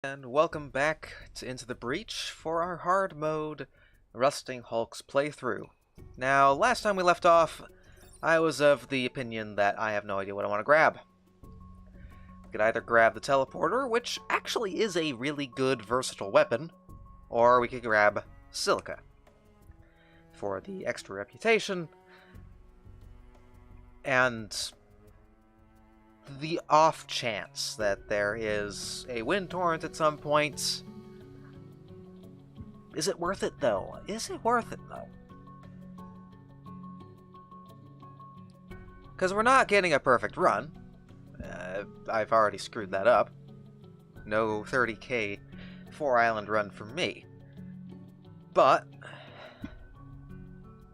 And welcome back to Into the Breach for our hard mode Rusting Hulks playthrough. Now, last time we left off, I was of the opinion that I have no idea what I want to grab. We could either grab the teleporter, which actually is a really good versatile weapon, or we could grab silica for the extra reputation and the off chance that there is a wind torrent at some point. Is it worth it, though? Is it worth it, though? Because we're not getting a perfect run. I've already screwed that up. No 30k 4-island run for me. But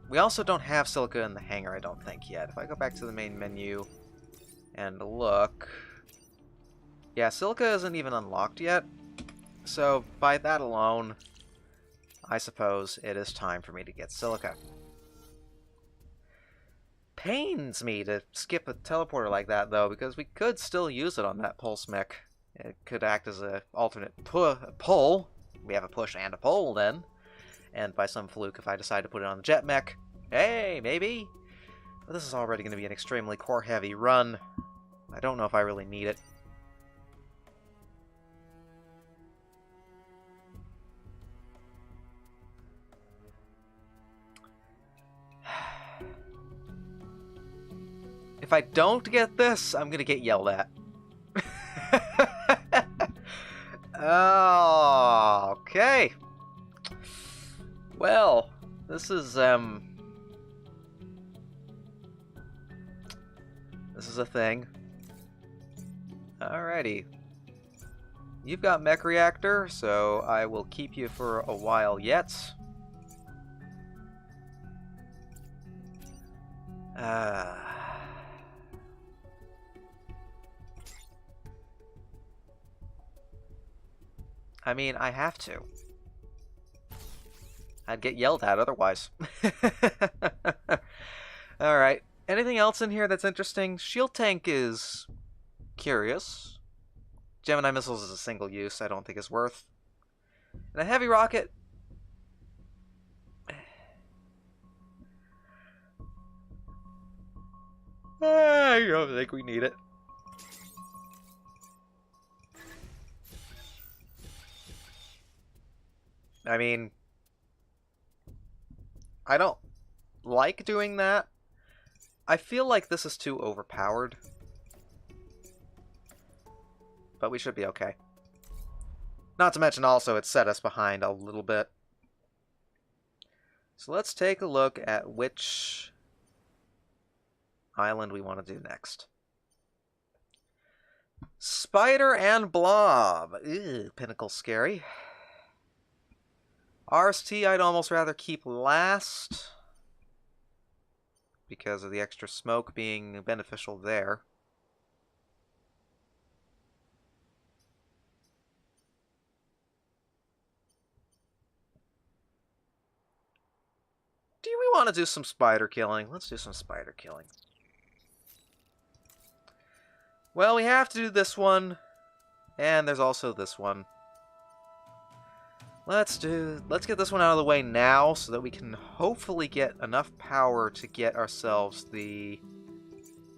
we also don't have silica in the hangar, I don't think, yet. If I go back to the main menu and look, yeah, silica isn't even unlocked yet, so by that alone, I suppose it is time for me to get silica. Pains me to skip a teleporter like that, though, because we could still use it on that pulse mech. It could act as an alternate pull. We have a push and a pull, then. And by some fluke, if I decide to put it on the jet mech, hey, maybe? But this is already going to be an extremely core-heavy run. I don't know if I really need it. If I don't get this, I'm going to get yelled at. Oh, okay. Well, this is a thing. Alrighty. You've got mech reactor, so I will keep you for a while yet. I mean, I have to. I'd get yelled at otherwise. Alright. Anything else in here that's interesting? Shield tank is curious. Gemini missiles is a single use, I don't think is worth. And a heavy rocket. I don't think we need it. I mean, I don't like doing that. I feel like this is too overpowered. But we should be okay. Not to mention also it set us behind a little bit. So let's take a look at which island we want to do next. Spider and Blob. Ew, Pinnacle scary. RST I'd almost rather keep last, because of the extra smoke being beneficial there. Do we want to do some spider killing? Let's do some spider killing. Well, we have to do this one, and there's also this one. Let's get this one out of the way now so that we can hopefully get enough power to get ourselves the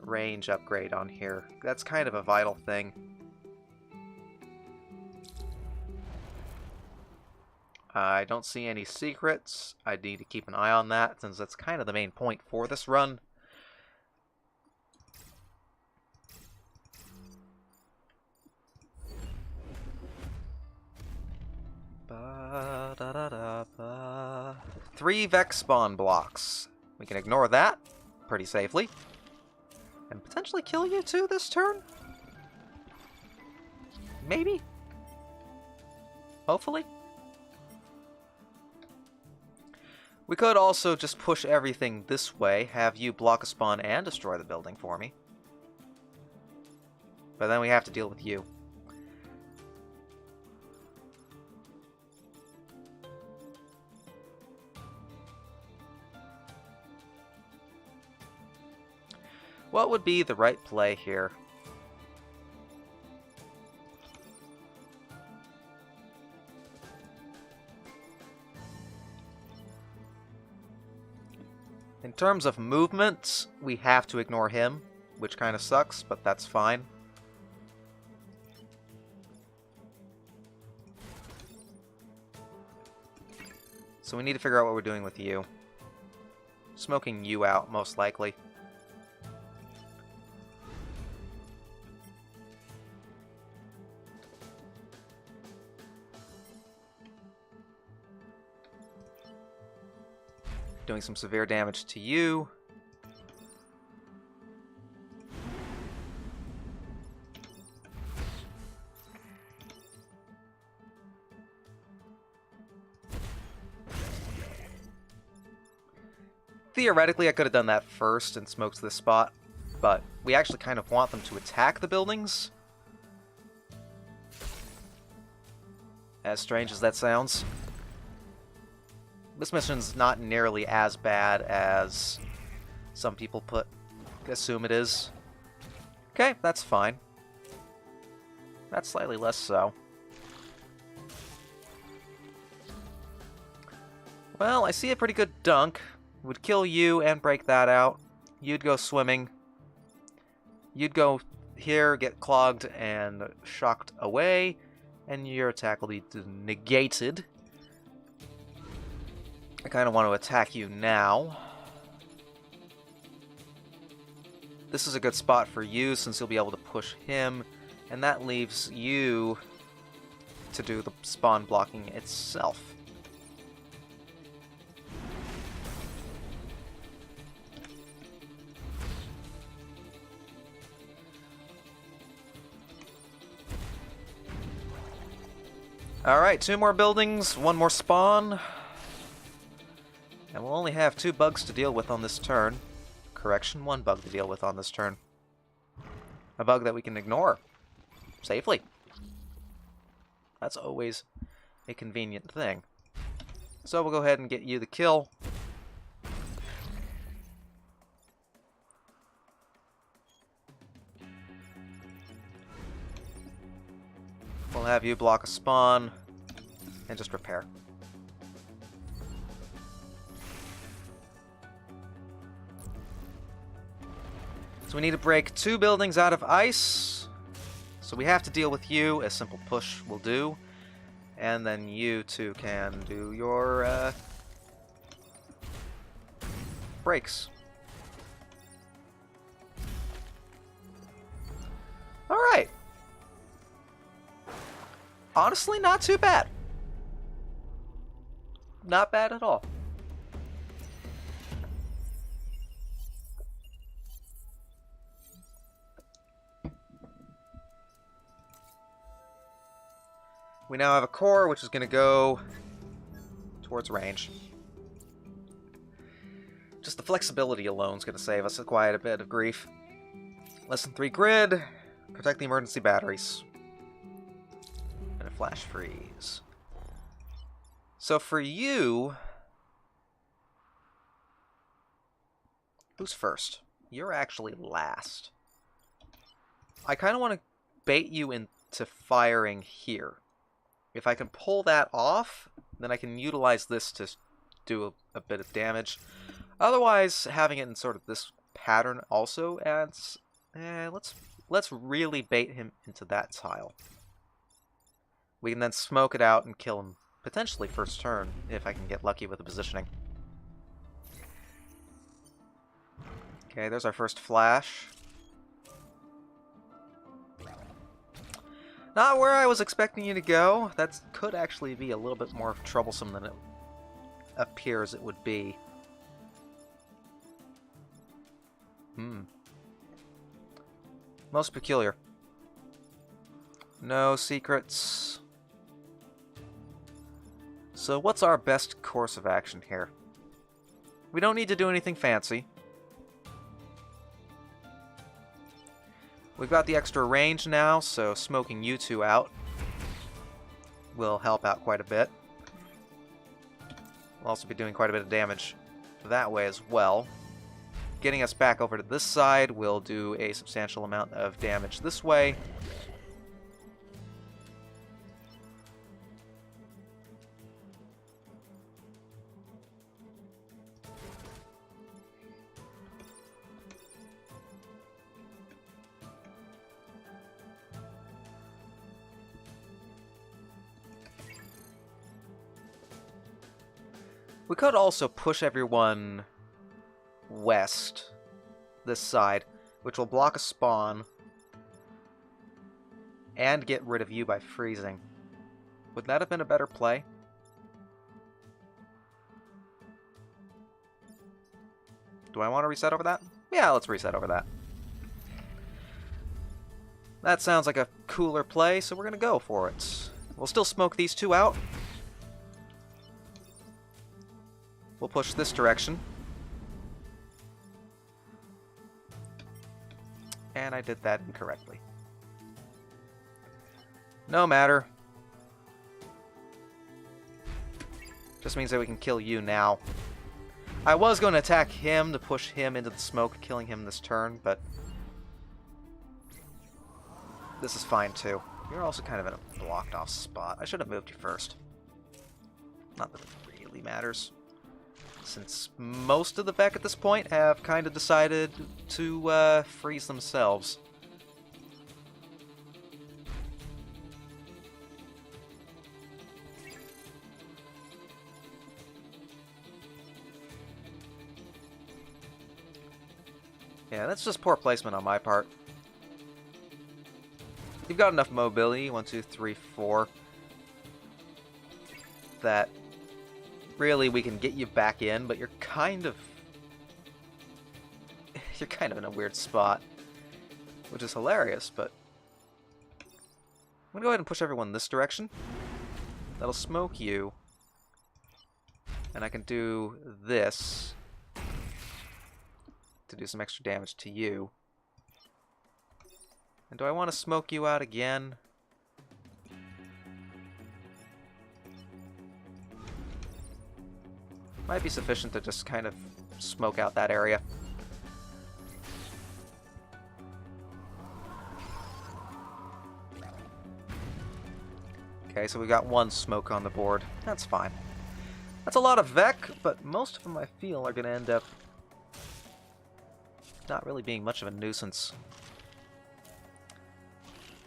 range upgrade on here. That's kind of a vital thing. I don't see any secrets. I need to keep an eye on that since that's kind of the main point for this run. Three Vex spawn blocks. We can ignore that pretty safely. And potentially kill you too this turn? Maybe? Hopefully? We could also just push everything this way, have you block a spawn and destroy the building for me. But then we have to deal with you. What would be the right play here? In terms of movement, we have to ignore him, which kind of sucks, but that's fine. So we need to figure out what we're doing with you. Smoking you out, most likely. Doing some severe damage to you. Theoretically, I could have done that first and smoked this spot, but we actually kind of want them to attack the buildings. As strange as that sounds. This mission's not nearly as bad as some people assume it is. Okay, that's fine. That's slightly less so. Well, I see a pretty good dunk. Would kill you and break that out. You'd go swimming. You'd go here, get clogged and shocked away, and your attack will be negated. I kind of want to attack you now. This is a good spot for you since you'll be able to push him, and that leaves you to do the spawn blocking itself. Alright, 2 more buildings, 1 more spawn. And we'll only have 2 bugs to deal with on this turn. Correction, 1 bug to deal with on this turn. A bug that we can ignore safely. That's always a convenient thing. So we'll go ahead and get you the kill. We'll have you block a spawn and just repair. So we need to break 2 buildings out of ice. So we have to deal with you. A simple push will do. And then you 2 can do your breaks. Alright. Honestly, not too bad. Not bad at all. We now have a core, which is going to go towards range. Just the flexibility alone is going to save us quite a bit of grief. Less than 3 grid. Protect the emergency batteries. And a flash freeze. So for you... Who's first? You're actually last. I kind of want to bait you into firing here. If I can pull that off, then I can utilize this to do a bit of damage. Otherwise, having it in sort of this pattern also adds... let's really bait him into that tile. We can then smoke it out and kill him, potentially first turn, if I can get lucky with the positioning. Okay, there's our first flash. Not where I was expecting you to go. That could actually be a little bit more troublesome than it appears it would be. Most peculiar. No secrets. So what's our best course of action here? We don't need to do anything fancy. We've got the extra range now, so smoking you 2 out will help out quite a bit. We'll also be doing quite a bit of damage that way as well. Getting us back over to this side will do a substantial amount of damage this way. We could also push everyone west, this side, which will block a spawn and get rid of you by freezing. Would that have been a better play? Do I want to reset over that? Yeah, let's reset over that. That sounds like a cooler play, so we're going to go for it. We'll still smoke these two out. We'll push this direction. And I did that incorrectly. No matter. Just means that we can kill you now. I was going to attack him to push him into the smoke, killing him this turn, but this is fine too. You're also kind of in a blocked off spot. I should have moved you first. Not that it really matters, since most of the Vec at this point have kind of decided to freeze themselves. Yeah, that's just poor placement on my part. You've got enough mobility, 1, 2, 3, 4, that really we can get you back in, but you're kind of in a weird spot, which is hilarious, but I'm gonna go ahead and push everyone this direction. That'll smoke you, and I can do this to do some extra damage to you. And do I want to smoke you out again? Might be sufficient to just kind of smoke out that area. Okay, so we got one smoke on the board. That's fine. That's a lot of Vec, but most of them I feel are going to end up not really being much of a nuisance.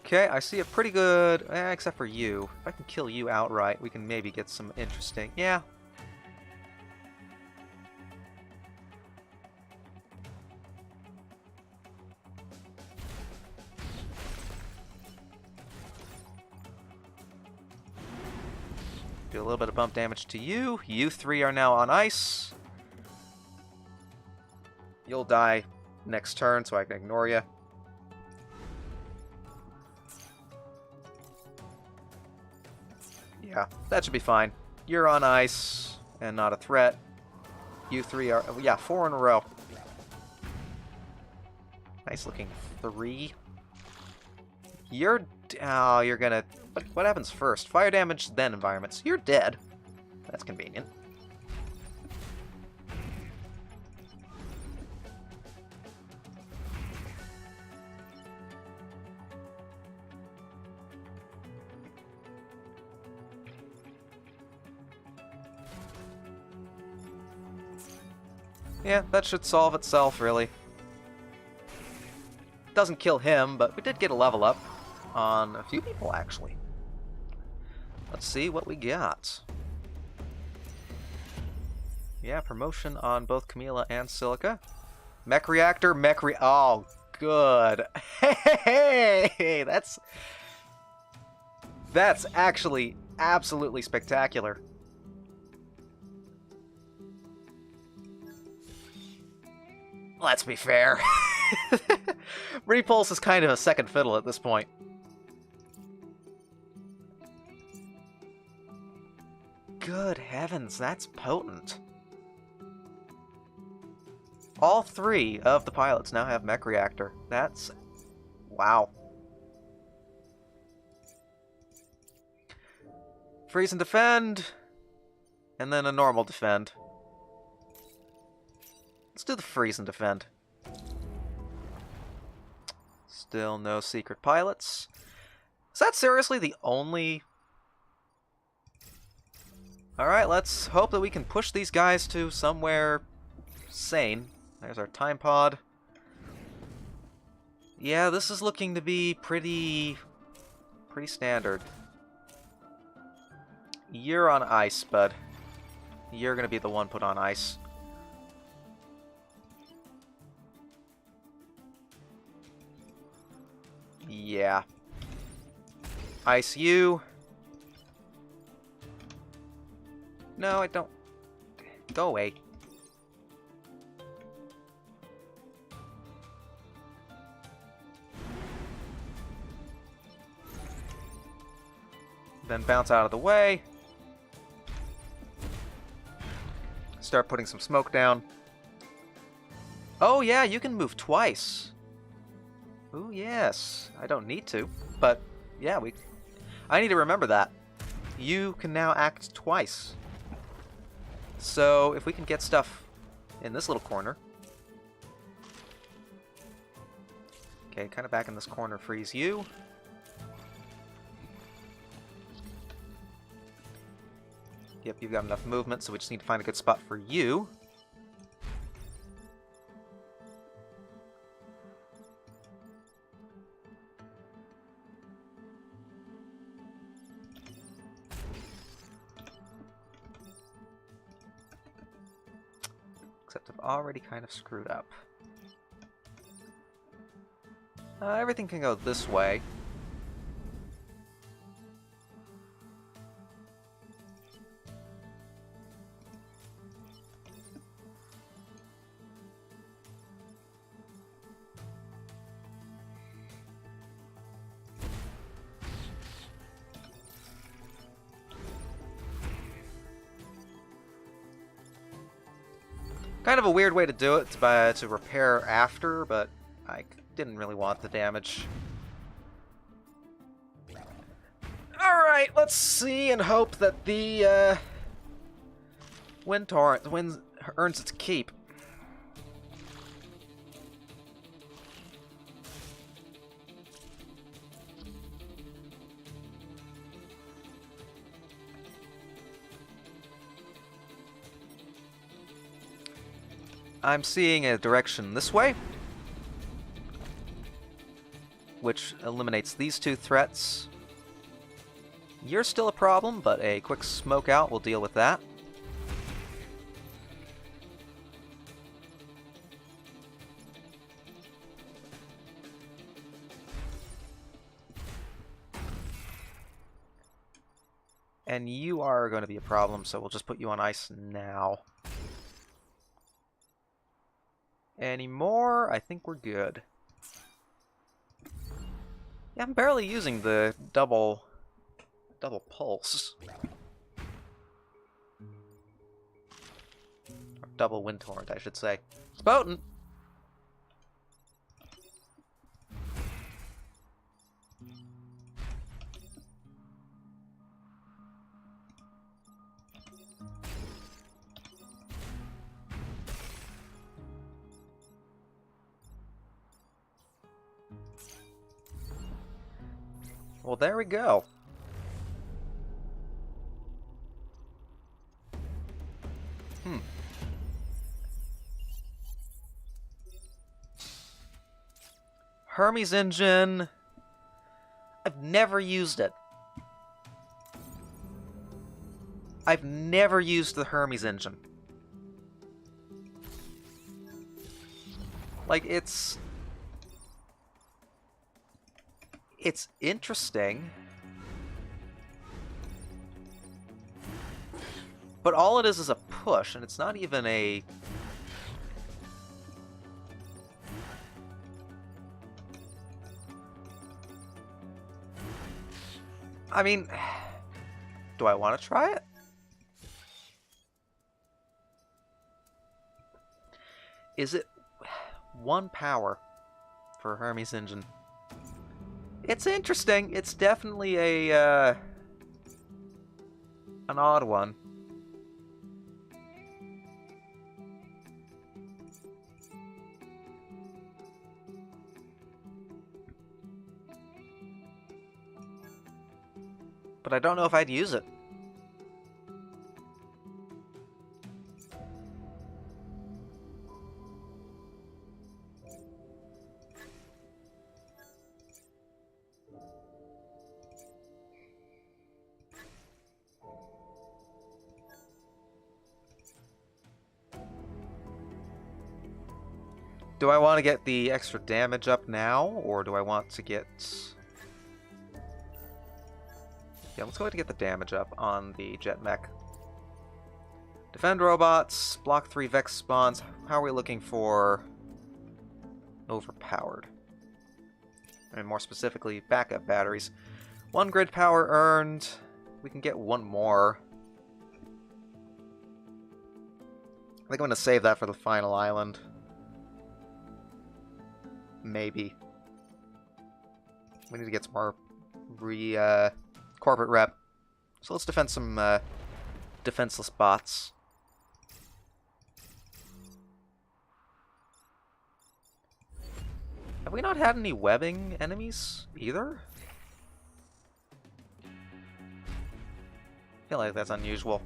Okay, I see a pretty good... except for you. If I can kill you outright, we can maybe get some interesting... Yeah. Do a little bit of bump damage to you. You three are now on ice. You'll die next turn, so I can ignore you. Yeah, that should be fine. You're on ice and not a threat. You three are... yeah, 4 in a row. Nice looking 3. You're... oh, you're gonna... what happens first? Fire damage, then environments. You're dead. That's convenient. Yeah, that should solve itself, really. Doesn't kill him, but we did get a level up on a few people, actually. Let's see what we got. Yeah, promotion on both Camila and Silica. Mech Reactor, oh, good. Hey, that's actually absolutely spectacular. Let's be fair. Repulse is kind of a second fiddle at this point. Good heavens, that's potent. All 3 of the pilots now have Mech Reactor. That's... wow. Freeze and defend. And then a normal defend. Let's do the freeze and defend. Still no secret pilots. Is that seriously the only... Alright, let's hope that we can push these guys to somewhere sane. There's our time pod. Yeah, this is looking to be pretty standard. You're on ice, bud. You're gonna be the one put on ice. Yeah. Ice you. No, I don't. Go away. Then bounce out of the way. Start putting some smoke down. Oh yeah, you can move twice. Ooh, yes. I don't need to, but yeah, I need to remember that. You can now act twice. So if we can get stuff in this little corner. Okay, kind of back in this corner, freeze you. Yep, you've got enough movement, so we just need to find a good spot for you. Except I've already kind of screwed up. Everything can go this way. Kind of a weird way to do it, to repair after, but I didn't really want the damage. Alright, let's see and hope that the wind torrent earns its keep. I'm seeing a direction this way, which eliminates these two threats. You're still a problem, but a quick smoke out will deal with that. And you are going to be a problem, so we'll just put you on ice now. Any more? I think we're good. Yeah, I'm barely using the double pulse. Or double wind torrent, I should say. It's potent! Well, there we go. Hermes engine. I've never used it. I've never used the Hermes engine. Like, it's interesting. But all it is a push, and it's not even a... I mean, do I want to try it? Is it 1 power for Hermes engine? It's interesting. It's definitely a an odd one. But I don't know if I'd use it. Do I want to get the extra damage up now, or do I want to get... Yeah, let's go ahead and get the damage up on the jet mech. Defend robots, block 3 Vex spawns. How are we looking for overpowered? And more specifically, backup batteries. 1 grid power earned. We can get 1 more. I think I'm going to save that for the final island. Maybe. We need to get some more corporate rep. So let's defend some defenseless bots. Have we not had any webbing enemies either? I feel like that's unusual.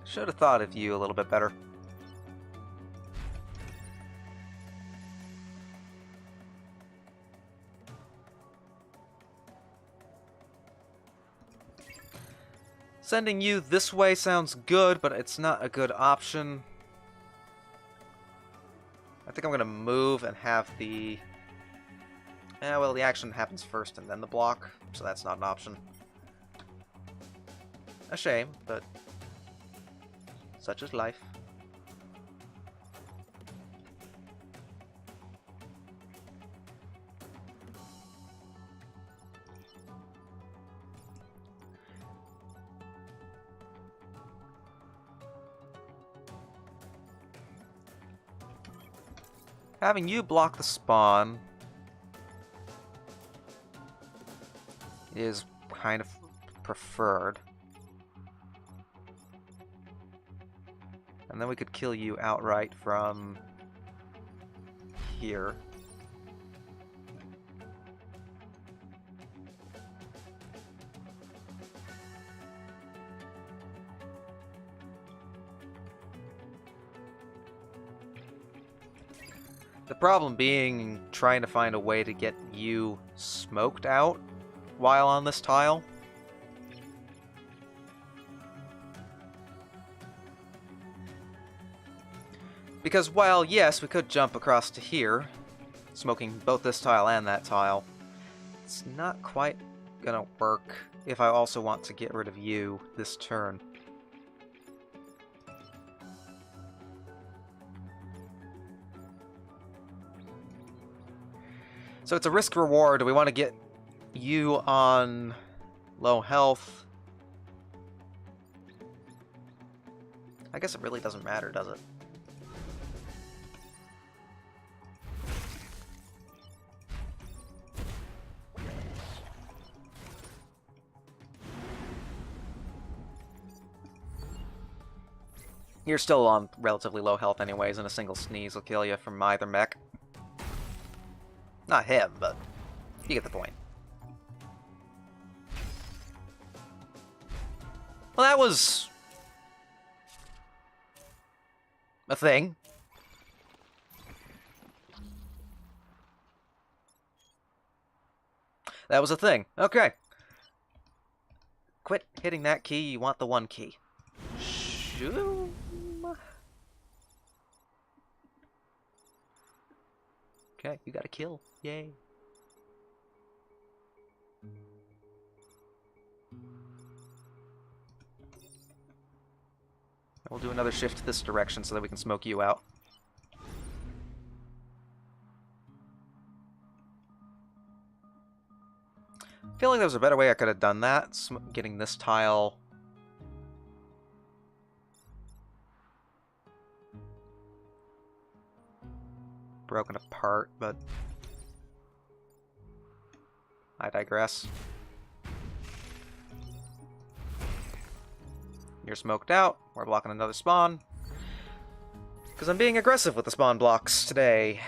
Should have thought of you a little bit better. Sending you this way sounds good, but it's not a good option. I think I'm going to move and have the... well, the action happens first and then the block, so that's not an option. A shame, but such is life. Having you block the spawn is kind of preferred. And then we could kill you outright from here. The problem being trying to find a way to get you smoked out while on this tile. Because while, yes, we could jump across to here, smoking both this tile and that tile, it's not quite gonna work if I also want to get rid of you this turn. So it's a risk-reward. Do we want to get you on low health? I guess it really doesn't matter, does it? You're still on relatively low health anyways, and a single sneeze will kill you from either mech. Not him, but you get the point. Well, that was a thing. That was a thing. Okay. Quit hitting that key. You want the 1 key. Shoot. Okay, you got a kill. Yay. We'll do another shift this direction so that we can smoke you out. I feel like there was a better way I could have done that. Getting this tile... broken apart, but I digress. You're smoked out. We're blocking another spawn. Because I'm being aggressive with the spawn blocks today.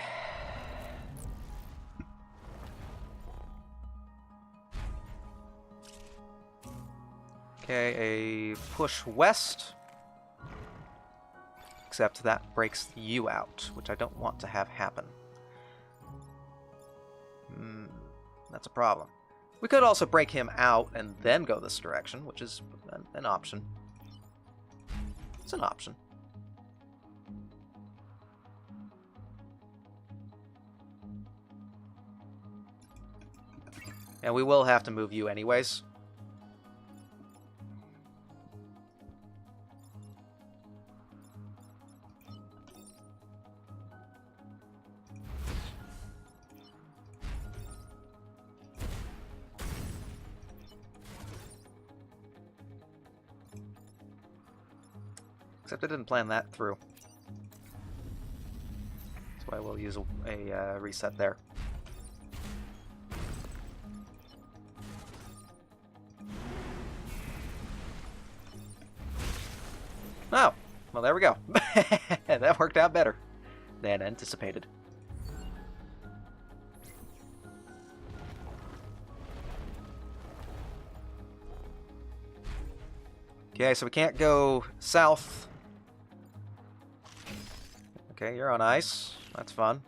Okay, a push west. Except that breaks you out, which I don't want to have happen. That's a problem. We could also break him out and then go this direction, which is an option. It's an option. And we will have to move you anyways. Except I didn't plan that through. That's why we'll use a reset there. Oh, well there we go. That worked out better than anticipated. Okay, so we can't go south. Okay, you're on ice. That's fun.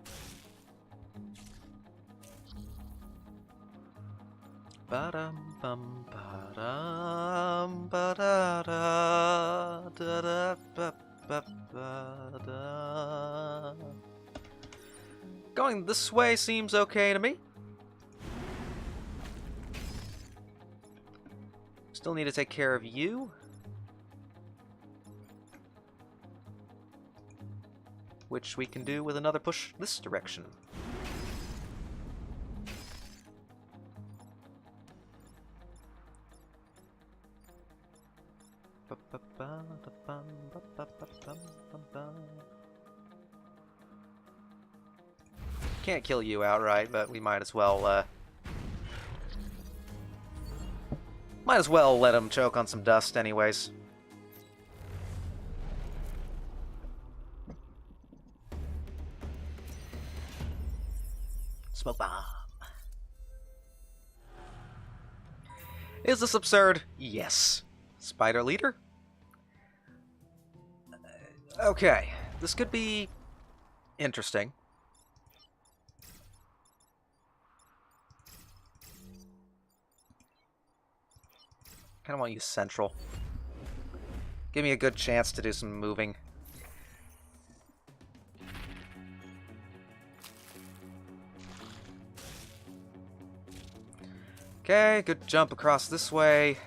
Ba-dum bum ba-dum ba-da-da da-da ba-ba-da. Going this way seems okay to me. Still need to take care of you. Which we can do with another push this direction. Can't kill you outright, but we might as well let him choke on some dust anyways. Smoke bomb. Is this absurd? Yes. Spider leader? Okay, this could be interesting. Kind of want to use central. Give me a good chance to do some moving. Okay, good jump across this way.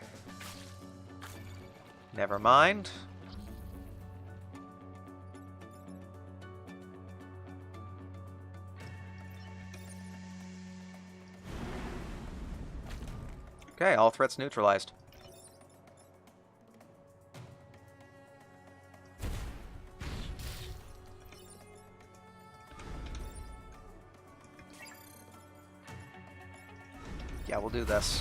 Never mind. Okay, all threats neutralized. Yeah, we'll do this.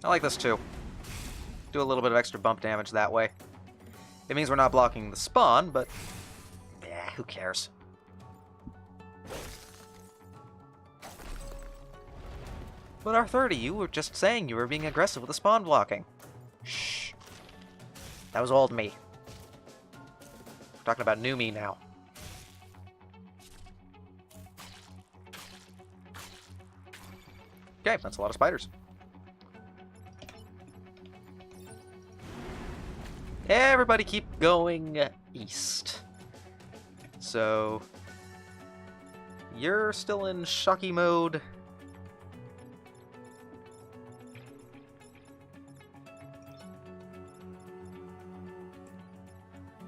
I like this too. Do a little bit of extra bump damage that way. It means we're not blocking the spawn, but yeah, who cares? But R30, you were just saying you were being aggressive with the spawn blocking. Shh. That was old me. We're talking about new me now. Okay, that's a lot of spiders. Everybody keep going east. So, you're still in shocky mode.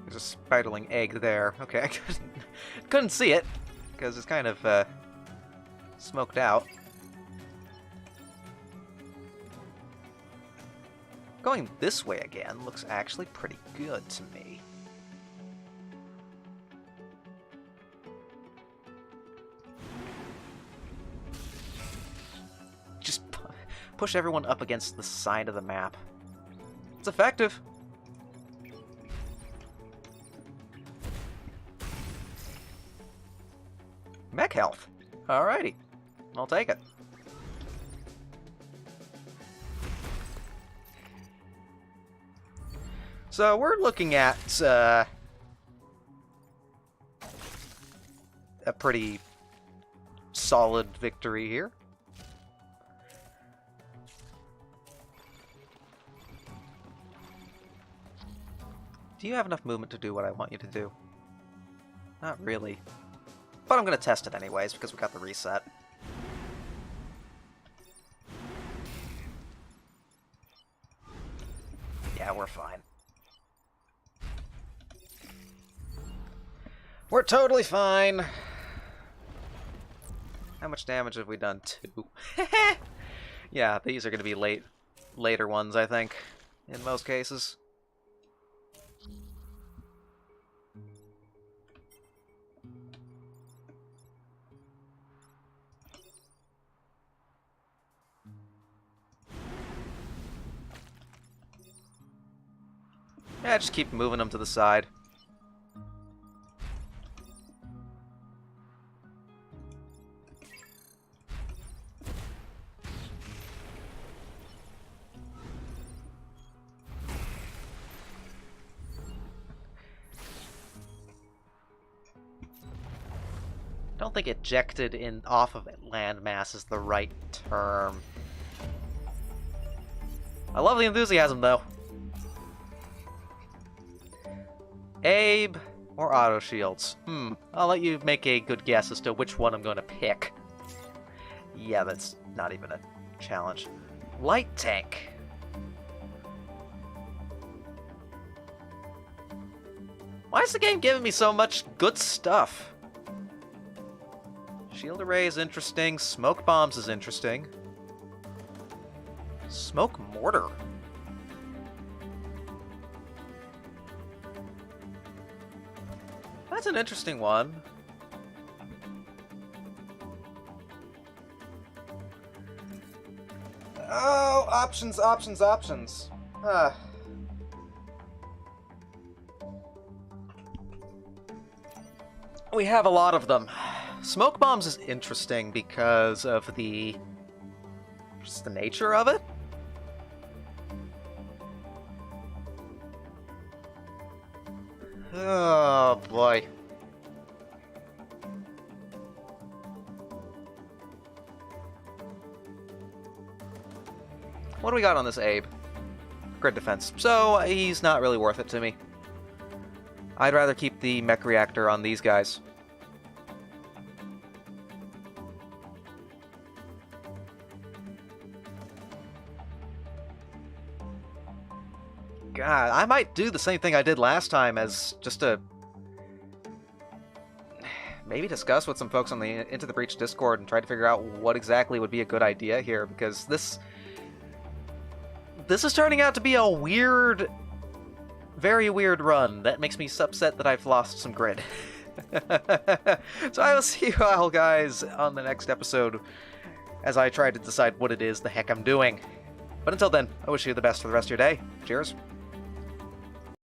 There's a spiderling egg there. Okay, I couldn't see it, because it's kind of smoked out. Going this way again looks actually pretty good to me. Just push everyone up against the side of the map. It's effective. Mech health. Alrighty. I'll take it. So we're looking at a pretty solid victory here. Do you have enough movement to do what I want you to do? Not really. But I'm going to test it anyways, because we got the reset. Yeah, we're fine. We're totally fine. How much damage have we done? 2. Yeah, these are going to be later ones, I think, in most cases. Yeah, just keep moving them to the side. Don't think ejected in off of landmass is the right term. I love the enthusiasm, though. Abe or auto shields? I'll let you make a good guess as to which one I'm going to pick. Yeah, that's not even a challenge. Light tank. Why is the game giving me so much good stuff? Shield array is interesting. Smoke bombs is interesting. Smoke mortar. That's an interesting one. Oh, options, options, options. We have a lot of them. Smoke bombs is interesting because of just the nature of it. Oh, boy. What do we got on this Abe? Grid defense. So, he's not really worth it to me. I'd rather keep the mech reactor on these guys. God, I might do the same thing I did last time as just to maybe discuss with some folks on the Into the Breach Discord and try to figure out what exactly would be a good idea here, because this is turning out to be a weird, very weird run that makes me upset that I've lost some grid. So I will see you all guys on the next episode as I try to decide what it is the heck I'm doing. But until then, I wish you the best for the rest of your day. Cheers.